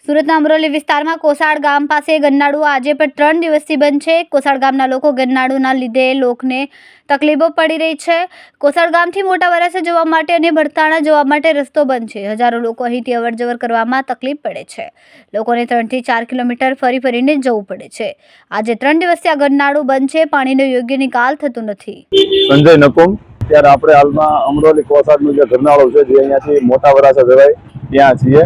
સુરતના અમરોલી વિસ્તારમાં કોસાડ ગામ પાસે ગન્નાળુ આજે પણ 3 દિવસથી બંધ છે। કોસાડ ગામના લોકો ગન્નાળુના લીધે લોકને તકલીફો પડી રહી છે। કોસાડ ગામથી મોટા વરાછા જવા માટે અને બરતાણા જવા માટે રસ્તો બંધ છે। હજારો લોકો અહીંથી અવરજવર કરવામાં તકલીફ પડે છે। લોકોને 3 થી 4 કિલોમીટર ફરીને જવું પડે છે। આજે 3 દિવસથી આ ગન્નાળુ બંધ છે। પાણીનો યોગ્ય નિકાલ થતો નથી। સંજય નકુમ, ત્યારે આપણે હાલમાં અમરોલી કોસાડનું જે ગન્નાળુ છે જે અહીંયાથી મોટા વરાછા જવાય ત્યાં છીએ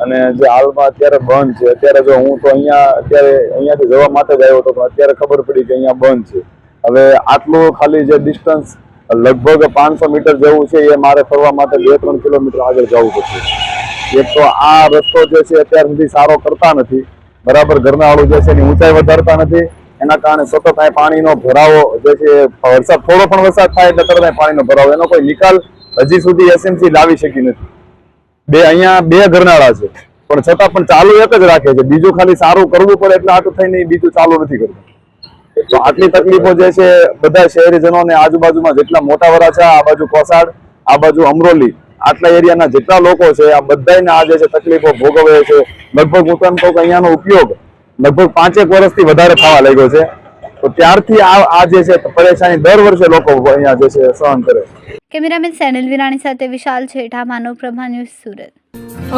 અને જે હાલમાં અત્યારે બંધ છે। અત્યારે જો હું તો અહીંયાથી જવા માટે જ આવ્યો હતો પણ અત્યારે ખબર પડી કે અહીંયા બંધ છે। હવે આટલું ખાલી જે ડિસ્ટન્સ લગભગ 500 મીટર જેવું છે એ મારે ફરવા માટે 2-3 કિલોમીટર આગળ જવું પડશે। એક તો આ રસ્તો જે છે અત્યાર સુધી સારો કરતા નથી, બરાબર ગન્નાળુ જે છે એની ઊંચાઈ વધારતા નથી। એના કારણે સતત અહીં પાણીનો ભરાવો જે છે, વરસાદ થોડો પણ વરસાદ થાય એટલે તરત અહીં પાણીનો ભરાવો, એનો કોઈ નિકાલ હજી સુધી એસએમસી લાવી શકી નથી। અહીંયા 2 ગરનાળા છે પણ છતાં પણ ચાલુ એક જ રાખે છે, બીજું ખાલી સારું કરવું પડે એટલે આટલું થઈને બીજું ચાલુ નથી કરતું। તો આટલી તકલીફો જે છે બધા શહેરીજનોને આજુબાજુમાં જેટલા મોટા વરાછા, આ બાજુ કોસાડ, આ બાજુ અમરોલી, આટલા એરિયાના જેટલા લોકો છે આ બધાને આ જે છે તકલીફો ભોગવે છે। લગભગ હું તેમ કહું કે અહીંયાનો ઉપયોગ લગભગ 5 વર્ષથી વધારે થવા લાગ્યો છે। તો ત્યારથી આ જે છે પરેશાની દર વર્ષે લોકો અહીંયા જે છે સહન કરે। કેમેરામેન સેનલ વિરાણી સાથે વિશાલ છેઠા, માનવ પ્રભા ન્યૂઝ, સુરત।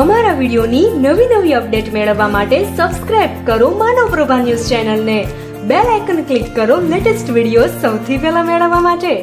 અમારા વિડિયોની નવી અપડેટ મેળવવા માટે સબસ્ક્રાઇબ કરો માનવ પ્રભા ન્યૂઝ ચેનલને, બેલ આઇકન ક્લિક કરો લેટેસ્ટ વિડિયો સૌથી પહેલા મેળવવા માટે।